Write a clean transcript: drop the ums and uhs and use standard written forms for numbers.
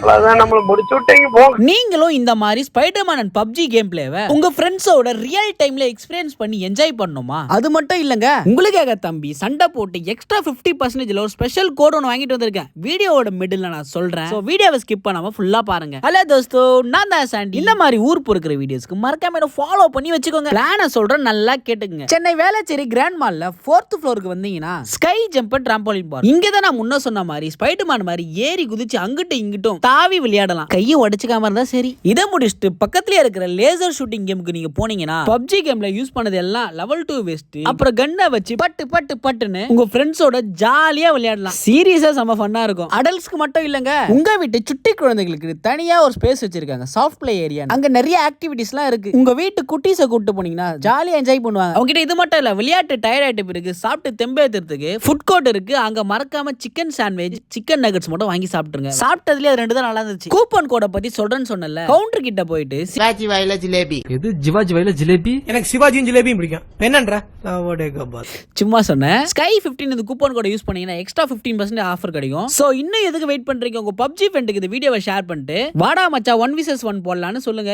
நம்மள முடிச்சு விட்டீங்க போங்க. நீங்களும் இந்த மாதிரி ஸ்பைடர்மேன் அண்ட் பப்ஜி கேம் பிளேவை உங்க ஃப்ரெண்ட்ஸோட ரியல் டைம்ல எக்ஸ்பீரியன்ஸ் பண்ணி என்ஜாய் பண்ணணுமா? அது மட்டும் இல்லங்க, உங்களுக்காக தம்பி சண்டை போட்டு எக்ஸ்ட்ரா 50% ஒரு ஸ்பெஷல் கோட் ஒன்று வாங்கிட்டு வந்திருக்கேன். வீடியோவோட மிடில் நான் சொல்றேன், வீடியோவை ஸ்கிப் பண்ணாம ஃபுல்லா பாருங்க. ஹலோ தோஸ்தோ, நான் தான் சாண்டி. இந்த மாதிரி ஊர் பொறுக்கிற வீடியோஸ்க்கு மறக்காம ஃபாலோ பண்ணி வச்சுக்கோங்க. பிளான சொல்றேன், நல்லா கேட்டுங்க. சென்னை வேளச்சேரி கிராண்ட் மால்ல 4th ஃப்ளோருக்கு வந்தீங்கன்னா ஸ்கை ஜம்ப் டிராம்போலின் பார்க். இங்க தான் நான் முன்ன சொன்ன மாதிரி ஸ்பைடர்மேன் மாதிரி ஏறி குதிச்சு அங்கிட்டும் இங்கிட்டும் தாவி விளையாடலாம். கையை உடைச்சுக்காம இருந்தா சரி. இதை முடிச்சுட்டு பக்கத்துலயே இருக்கிற லேசர் ஷூட்டிங் கேமுக்கு நீங்க போனீங்கன்னா பப்ஜி கேம்ல யூஸ் பண்ணது எல்லாம் லெவல் 2 வேஸ்ட். அப்புறம் கன்னை வச்சு பட்டு பட்டு பட்டுன்னு உங்க ஃப்ரெண்ட்ஸோட ஜாலியா விளையாடலாம். சீரியஸா செம ஃபன்னா இருக்கும். அடல்ட்ஸ்க்கு மட்டும் இல்லங்க, உங்க வீட்டு சுட்டி குழந்தைகளுக்கு தனியா ஒரு ஸ்பேஸ் வச்சிருக்காங்க, சாஃப்ட் பிளே ஏரியா. அங்க நிறைய ஆக்டிவிட்டிஸ்லாம் இருக்கு. உங்க வீட்டு குட்டீஸை கூட்டு போனீங்கன்னா ஜாலியா என்ஜாய் பண்ணுவாங்க. அவங்க கிட்ட இது மட்டும் இல்ல, விளையாட்டு டயர்ட் ஆயிட்டு பிறகு சாப்பிட்டு தெம்பேத்துறதுக்கு ஃபுட் கோர்ட் இருக்கு. அங்க மறக்காம சிக்கன் சாண்ட்விச், சிக்கன் நகட்ஸ் மட்டும் வாங்கி சாப்பிட்டுருங்க. சாப்பிட்டதுல அது 2 தான் நல்லா இருந்துச்சு. கூப்பன் கோட பத்தி சொல்றேன்னு சொன்னல, கவுண்டர் கிட்ட போயிட்டு சிவாஜி வாயில ஜிலேபி. எது ஜிவாஜி வாயில ஜிலேபி? எனக்கு சிவாஜியும் ஜிலேபியும் பிடிக்கும். என்னன்ற சும்மா சொன்னேன். ஸ்கை 15 இந்த கூப்பன் கோட யூஸ் பண்ணீங்கன்னா எக்ஸ்ட்ரா 15% ஆஃபர் கிடைக்கும். சோ இன்னும் எதுக்கு வெயிட் பண்றீங்க? உங்க பப்ஜி ஃப்ரெண்டுக்கு இந்த வீடியோவை ஷேர் பண்ணிட்டு வாடா மச்சா 1 vs 1 போடலாம்னு சொல்லுங்க.